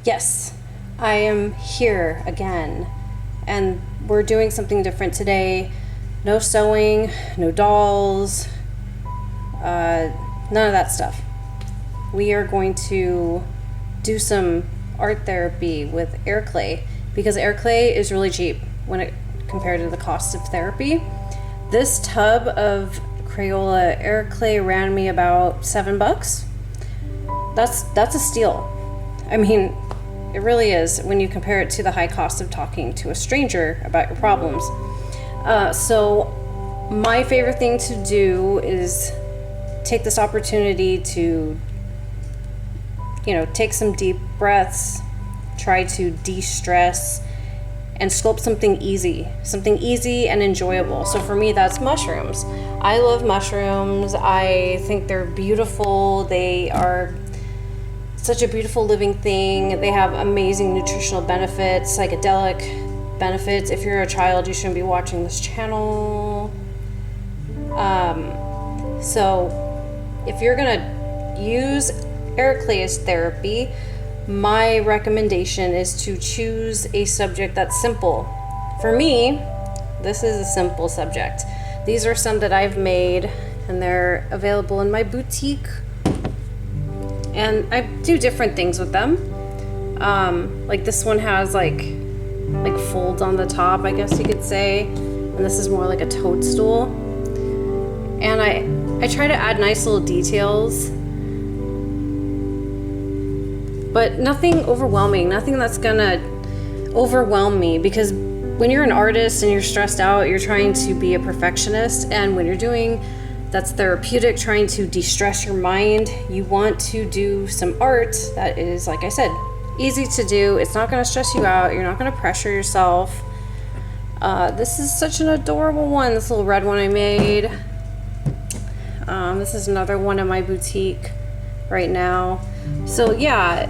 Yes, I am here again, and we're doing something different today. No sewing, no dolls, none of that stuff. We are going to do some art therapy with air clay because air clay is really cheap when it compared to the cost of therapy. This tub of Crayola Air Clay ran me about $7. That's a steal. I mean, it really is when you compare it to the high cost of talking to a stranger about your problems. So my favorite thing to do is take this opportunity to, take some deep breaths, try to de-stress, and sculpt something easy and enjoyable. So for me, that's mushrooms. I love mushrooms. I think they're beautiful. They are such a beautiful living thing. They have amazing nutritional benefits, psychedelic benefits. If you're a child, you shouldn't be watching this channel. So if you're gonna use air clay as therapy, my recommendation is to choose a subject that's simple. For me, this is a simple subject. These are some that I've made and they're available in my boutique. And I do different things with them. Like this one has like folds on the top, I guess you could say. And this is more like a toadstool. And I try to add nice little details, but nothing overwhelming, nothing that's gonna overwhelm me, because when you're an artist and you're stressed out, you're trying to be a perfectionist, and when you're doing that's therapeutic, trying to de-stress your mind, you want to do some art that is, like I said, easy to do. It's not gonna stress you out, you're not gonna pressure yourself. This is such an adorable one, this little red one I made. This is another one in my boutique right now. So yeah,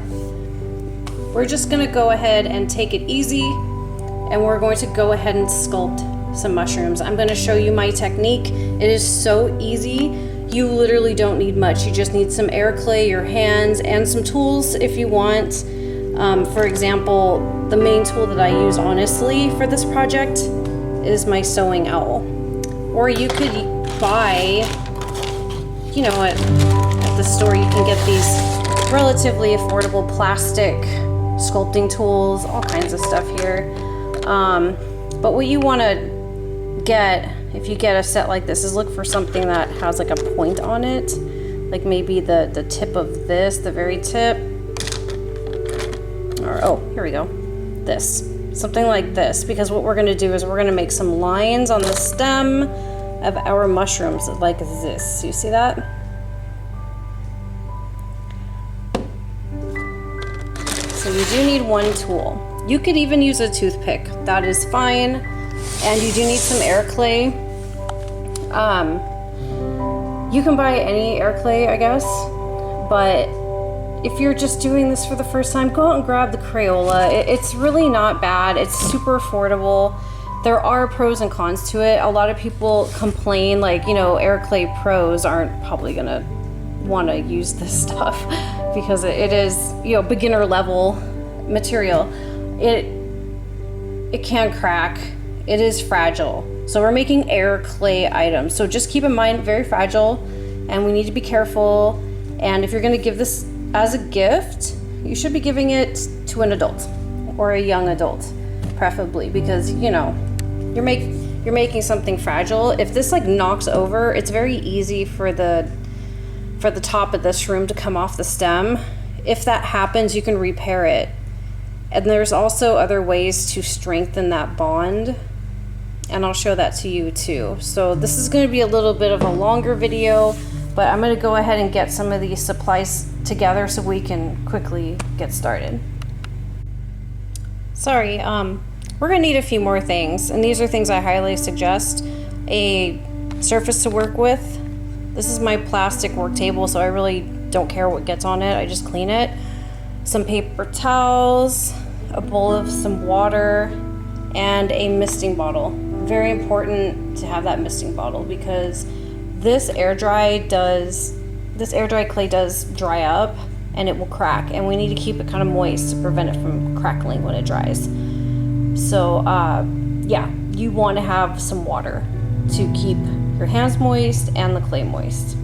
we're just gonna go ahead and take it easy, and we're going to go ahead and sculpt some mushrooms. I'm gonna show you my technique. It is so easy. You literally don't need much. You just need some air clay, your hands, and some tools if you want. For example, the main tool that I use honestly for this project is my sewing owl. Or you could buy, at the store you can get these relatively affordable plastic sculpting tools, all kinds of stuff here. But what you want to get, if you get a set like this, is look for something that has like a point on it, like maybe the tip of this, the very tip, or here we go, this, something like this, because what we're going to do is we're going to make some lines on the stem of our mushrooms like this. You see that? So you do need one tool. You could even use a toothpick, that is fine. And you do need some air clay. You can buy any air clay, I guess, but if you're just doing this for the first time, go out and grab the Crayola. It's really not bad. It's super affordable. There are pros and cons to it. A lot of people complain, like, air clay pros aren't probably gonna want to use this stuff because it is, beginner level material. It can crack. It is fragile. So we're making air clay items. So just keep in mind, very fragile, and we need to be careful. And if you're gonna give this as a gift, you should be giving it to an adult or a young adult, preferably, because you're making something fragile. If this knocks over, it's very easy for the top of this shroom to come off the stem. If that happens, you can repair it. And there's also other ways to strengthen that bond, and I'll show that to you too. So this is going to be a little bit of a longer video, but I'm going to go ahead and get some of these supplies together so we can quickly get started. Sorry, we're going to need a few more things, and these are things I highly suggest. A surface to work with. This is my plastic work table, so I really don't care what gets on it, I just clean it. Some paper towels, a bowl of some water, and a misting bottle. Very important to have that misting bottle because this air dry clay does dry up and it will crack, and we need to keep it kind of moist to prevent it from crackling when it dries. So yeah, you want to have some water to keep your hands moist and the clay moist.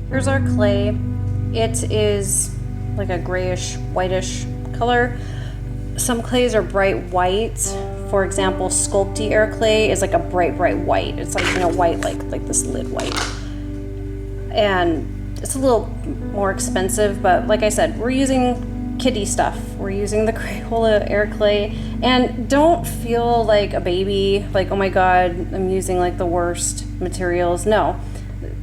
Here's our clay. It is like a grayish, whitish color. Some clays are bright white. For example, Sculpty Air Clay is like a bright, bright white. It's like, you know, white, like this lid white. And it's a little more expensive, but like I said, we're using kiddie stuff. We're using the Crayola Air Clay. And don't feel like a baby, like, oh my God, I'm using like the worst materials. No,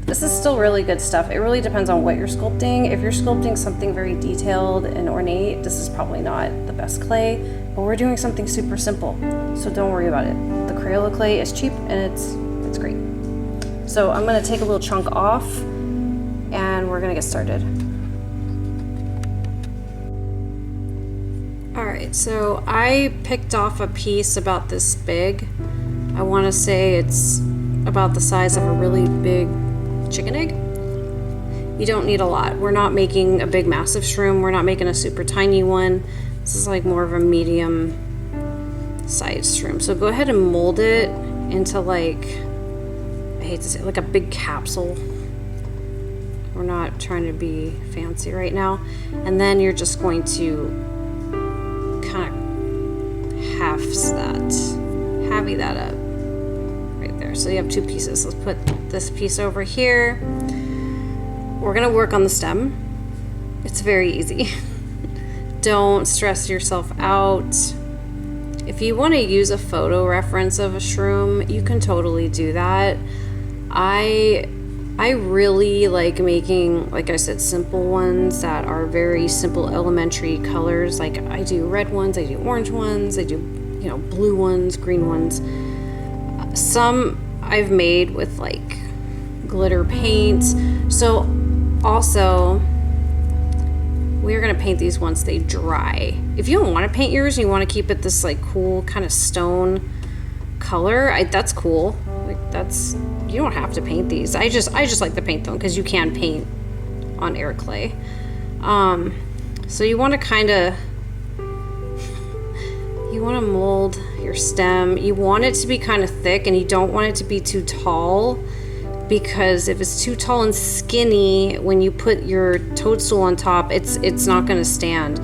this is still really good stuff. It really depends on what you're sculpting. If you're sculpting something very detailed and ornate, this is probably not the best clay, but we're doing something super simple, so don't worry about it. The Crayola clay is cheap and it's great. So I'm gonna take a little chunk off and we're gonna get started. All right, so I picked off a piece about this big. I wanna say it's about the size of a really big chicken egg. You don't need a lot. We're not making a big massive shroom. We're not making a super tiny one. This is like more of a medium sized shroom. So go ahead and mold it into, like, I hate to say it, like a big capsule. We're not trying to be fancy right now. And then you're just going to kind of halvy that up right there. So you have two pieces. Let's put this piece over here. We're gonna work on the stem. It's very easy. Don't stress yourself out. If you want to use a photo reference of a shroom, you can totally do that. I really like making, like I said, simple ones that are very simple elementary colors. Like I do red ones, I do orange ones, I do, you know, blue ones, green ones. Some I've made with like glitter paint. So also, we're gonna paint these once they dry. If you don't want to paint yours and you want to keep it this like cool kind of stone color, that's cool. Like that's, you don't have to paint these. I just like to paint them because you can paint on air clay. So you want to kind of, you want to mold your stem. You want it to be kind of thick and you don't want it to be too tall, because if it's too tall and skinny, when you put your toadstool on top, it's not going to stand.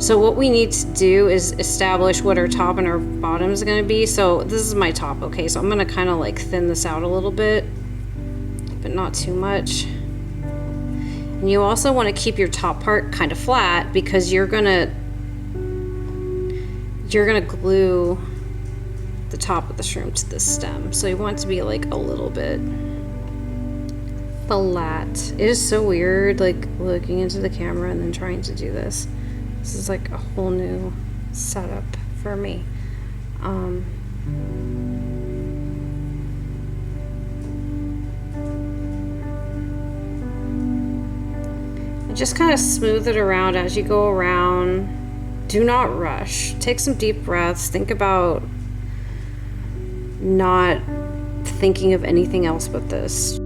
So what we need to do is establish what our top and our bottom is going to be. So this is my top, okay? So I'm going to kind of like thin this out a little bit, but not too much. And you also want to keep your top part kind of flat, because you're gonna glue the top of the shroom to the stem. So you want it to be like a little bit flat. It is so weird, like looking into the camera and then trying to do this. This is like a whole new setup for me. And just kind of smooth it around as you go around. Do not rush. Take some deep breaths. Think about not thinking of anything else but this.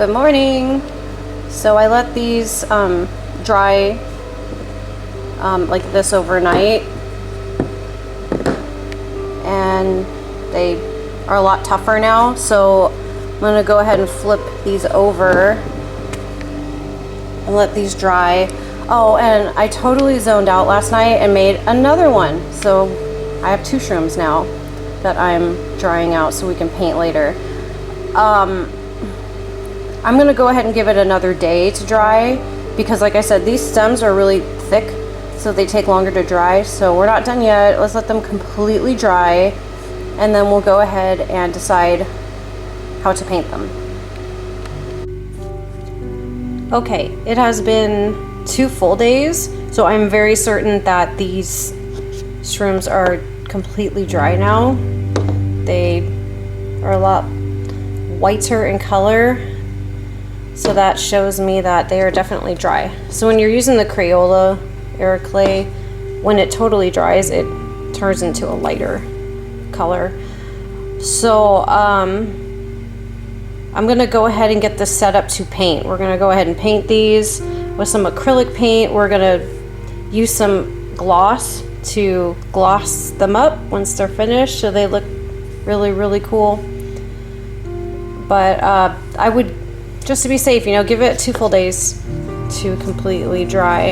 Good morning. So I let these dry like this overnight, and they are a lot tougher now. So I'm gonna go ahead and flip these over and let these dry. Oh, and I totally zoned out last night and made another one. So I have 2 shrooms now that I'm drying out so we can paint later. I'm gonna go ahead and give it another day to dry because, like I said, these stems are really thick, so they take longer to dry. So we're not done yet. Let's let them completely dry, and then we'll go ahead and decide how to paint them. Okay, it has been 2 full days, so I'm very certain that these shrooms are completely dry now. They are a lot whiter in color, so that shows me that they are definitely dry. So when you're using the Crayola Air Clay, when it totally dries, it turns into a lighter color. So I'm gonna go ahead and get this set up to paint. We're gonna go ahead and paint these with some acrylic paint. We're gonna use some gloss to gloss them up once they're finished so they look really, really cool. But I would, just to be safe, you know, give it 2 full days to completely dry,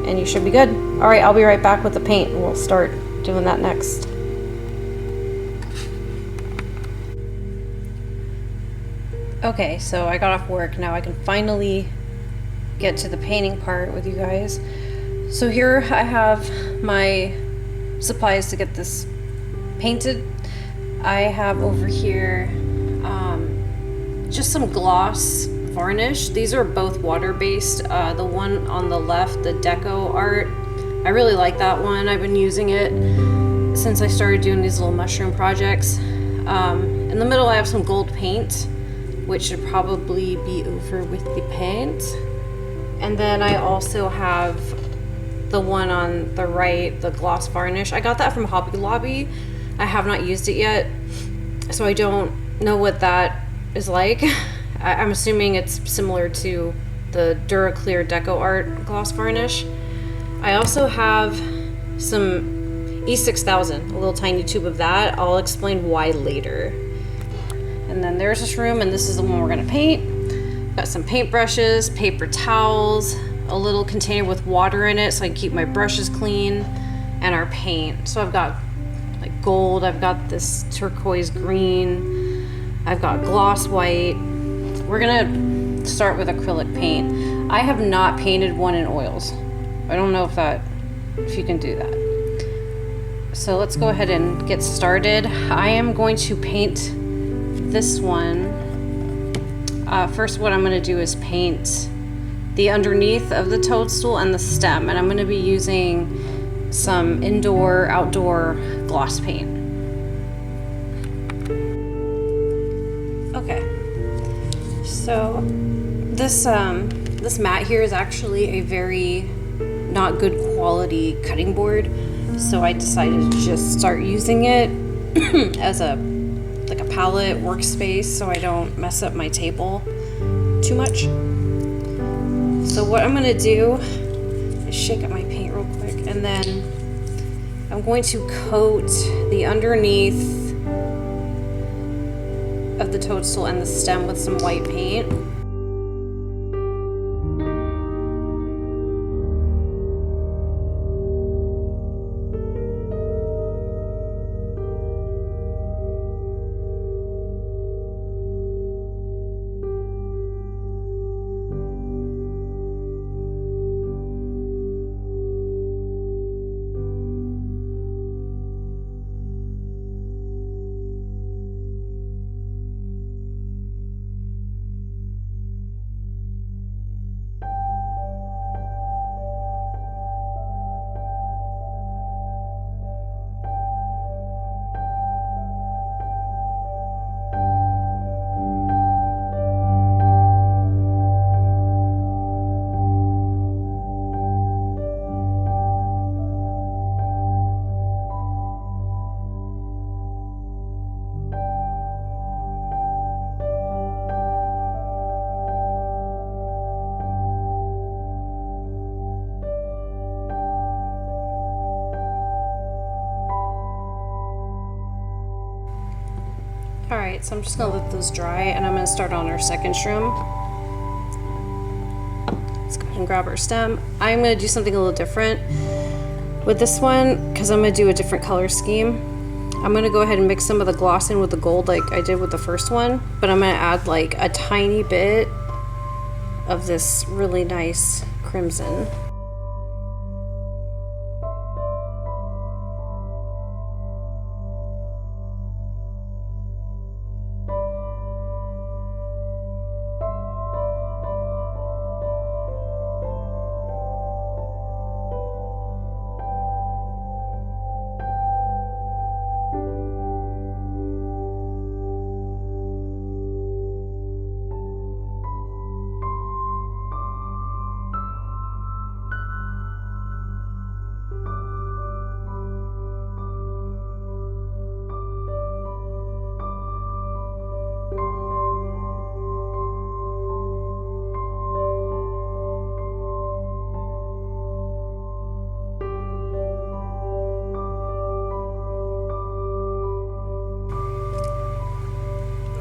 and you should be good. All right, I'll be right back with the paint, and we'll start doing that next. Okay, so I got off work. Now I can finally get to the painting part with you guys. So here I have my supplies to get this painted. I have over here just some Gloss Varnish. These are both water-based. The one on the left, the Deco art, I really like that one. I've been using it since I started doing these little mushroom projects. In the middle I have some gold paint, which should probably be over with the paint. And then I also have the one on the right, the Gloss Varnish. I got that from Hobby Lobby. I have not used it yet, so I don't know what that is like. I'm assuming it's similar to the DuraClear Deco Art Gloss Varnish. I also have some E6000, a little tiny tube of that. I'll explain why later. And then there's this room, and this is the one we're gonna paint. Got some paint brushes, paper towels, a little container with water in it so I can keep my brushes clean, and our paint. So I've got like gold, I've got this turquoise green, I've got gloss white. We're gonna start with acrylic paint. I have not painted one in oils. I don't know if you can do that. So let's go ahead and get started. I am going to paint this one. First, what I'm gonna do is paint the underneath of the toadstool and the stem, and I'm gonna be using some outdoor gloss paint. Okay, so this mat here is actually a very not good quality cutting board, so I decided to just start using it as a palette workspace so I don't mess up my table too much. So what I'm gonna do is shake up my paint real quick, and then I'm going to coat the underneath of the toadstool and the stem with some white paint. All right, so I'm just gonna let those dry, and I'm gonna start on our second shroom. Let's go ahead and grab our stem. I'm gonna do something a little different with this one, because I'm gonna do a different color scheme. I'm gonna go ahead and mix some of the gloss in with the gold like I did with the first one, but I'm gonna add like a tiny bit of this really nice crimson.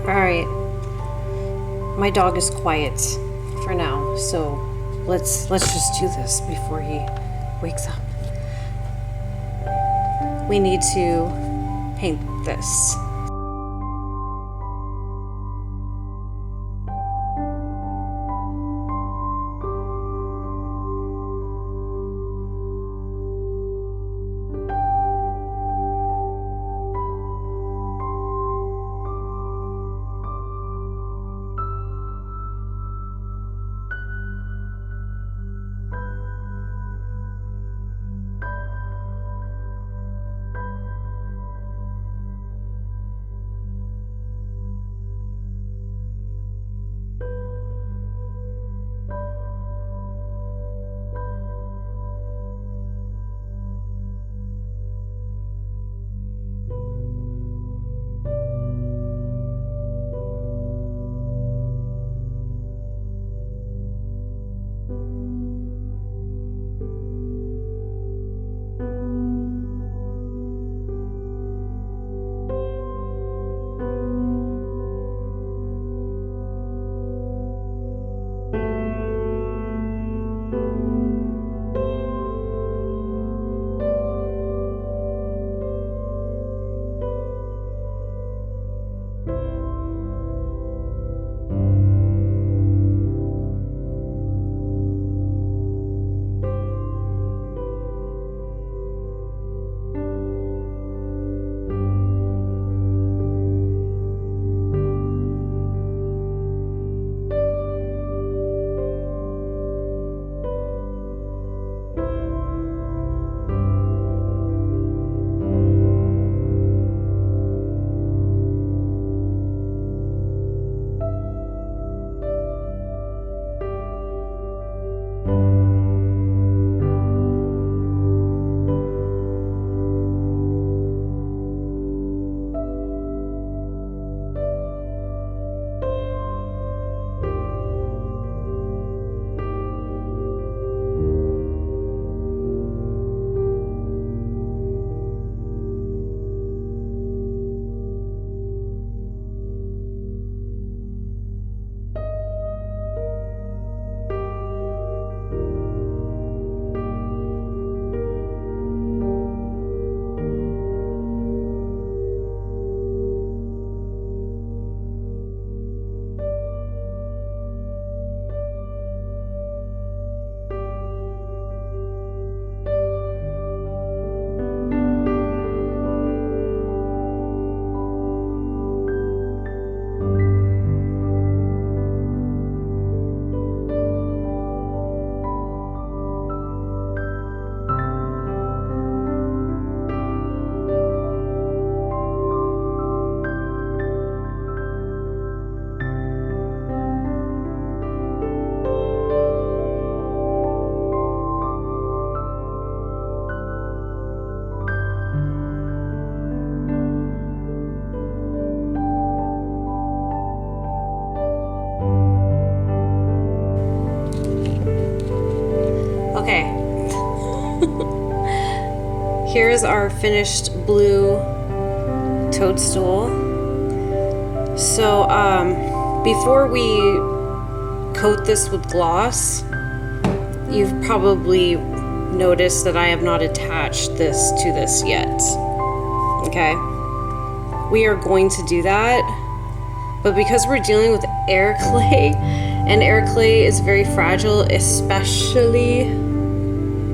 Alright, my dog is quiet for now, so let's just do this before he wakes up. We need to paint this. Here's our finished blue toadstool. So before we coat this with gloss, you've probably noticed that I have not attached this to this yet. Okay, we are going to do that, but because we're dealing with air clay, and air clay is very fragile, especially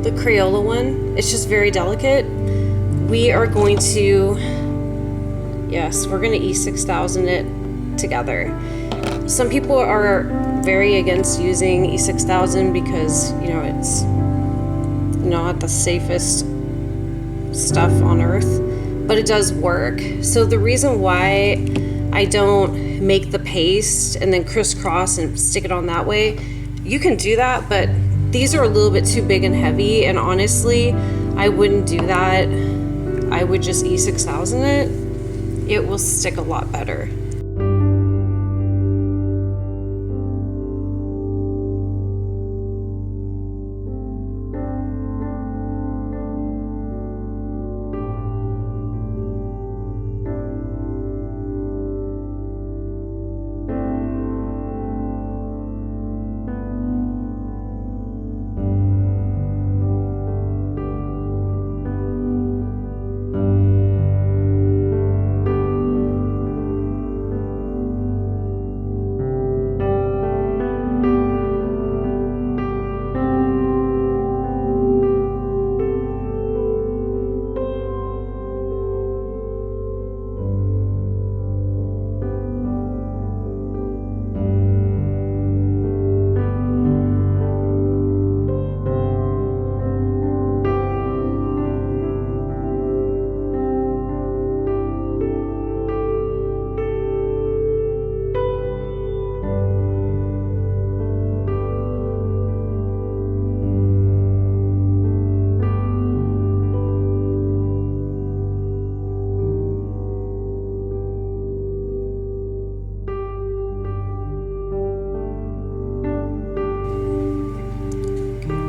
the Crayola one, it's just very delicate. We are going to, yes, we're going to E6000 it together. Some people are very against using E6000 because, you know, it's not the safest stuff on earth, but it does work. So the reason why I don't make the paste and then crisscross and stick it on that way, you can do that, but these are a little bit too big and heavy, and honestly, I wouldn't do that. I would just E6000 it. It will stick a lot better.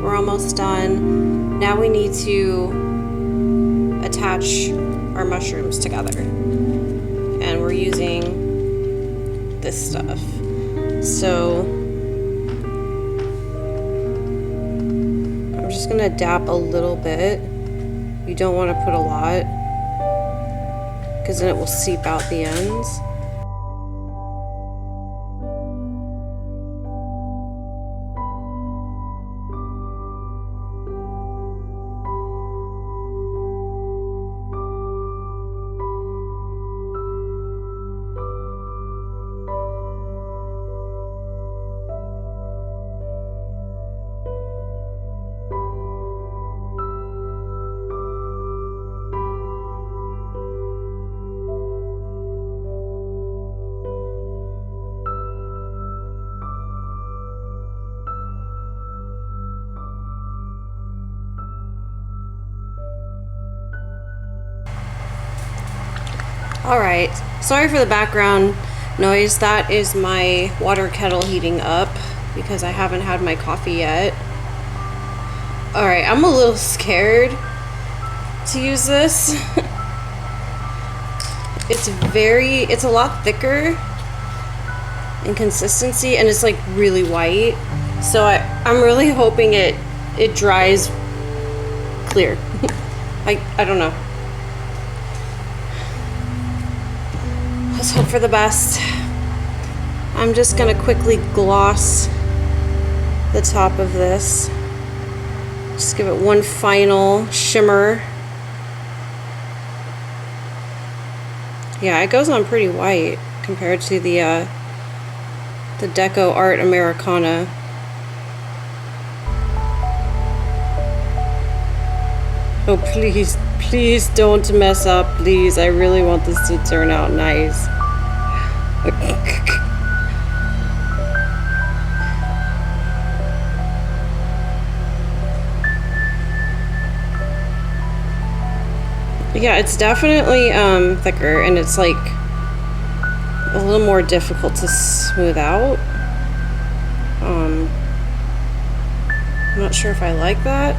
We're almost done. Now we need to attach our mushrooms together. And we're using this stuff. So I'm just gonna dab a little bit. You don't want to put a lot, because then it will seep out the ends. All right, sorry for the background noise. That is my water kettle heating up because I haven't had my coffee yet. All right, I'm a little scared to use this. It's a lot thicker in consistency, and it's like really white. So I'm really hoping it dries clear. I don't know. Let's hope for the best. I'm just gonna quickly gloss the top of this. Just give it one final shimmer. Yeah, it goes on pretty white compared to the Deco Art Americana. Oh, please, please don't mess up, please. I really want this to turn out nice. Yeah, it's definitely thicker, and it's like a little more difficult to smooth out. I'm not sure if I like that.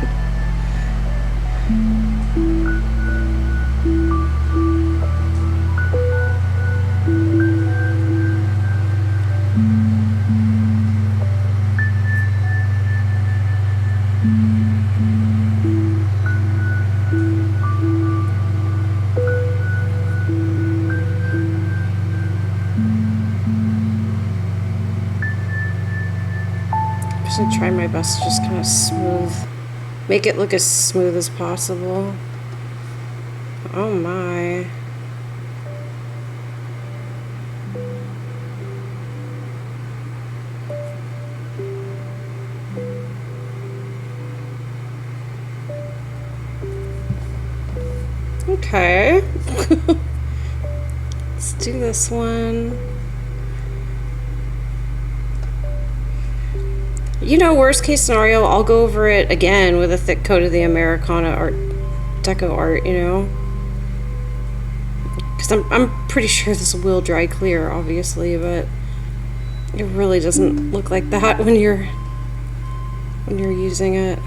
just gonna try my best to just kind of make it look as smooth as possible. Oh my. Okay. Let's do this one. You know, worst case scenario, I'll go over it again with a thick coat of the Americana art, Deco art, you know? Because I'm pretty sure this will dry clear, obviously, but it really doesn't look like that when you're using it.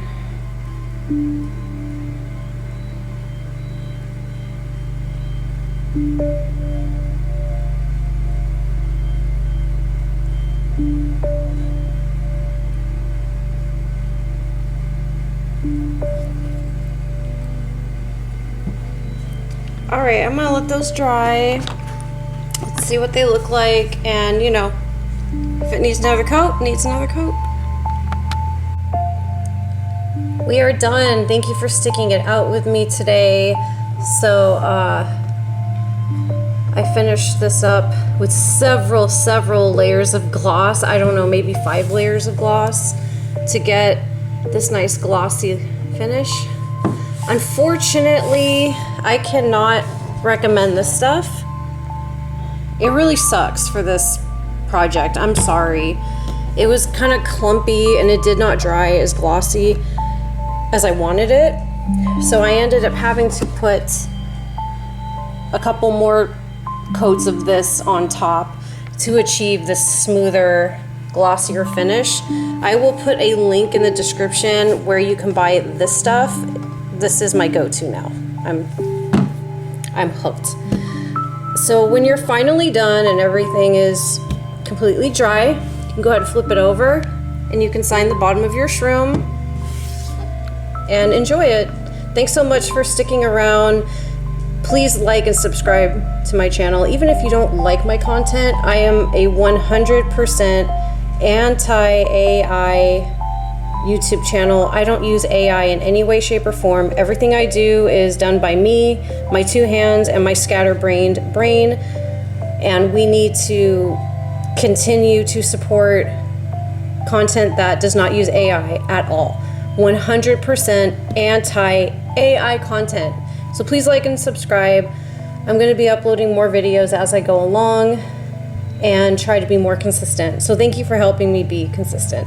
Alright, I'm gonna let those dry. Let's see what they look like, and you know, if it needs another coat, it needs another coat. We are done. Thank you for sticking it out with me today. So, I finished this up with several layers of gloss. I don't know, maybe 5 layers of gloss to get this nice glossy finish. Unfortunately, I cannot recommend this stuff. It really sucks for this project. I'm sorry. It was kind of clumpy and it did not dry as glossy as I wanted it. So I ended up having to put a couple more coats of this on top to achieve this smoother, glossier finish. I will put a link in the description where you can buy this stuff. This is my go-to now. I'm hooked. So when you're finally done and everything is completely dry, you can go ahead and flip it over and you can sign the bottom of your shroom and enjoy it. Thanks so much for sticking around. Please like and subscribe to my channel. Even if you don't like my content, I am a 100% anti-AI YouTube channel. I don't use AI in any way, shape, or form. Everything I do is done by me, my 2 hands, and my scatterbrained brain. And we need to continue to support content that does not use AI at all. 100% anti-AI content. So please like and subscribe. I'm going to be uploading more videos as I go along and try to be more consistent. So thank you for helping me be consistent.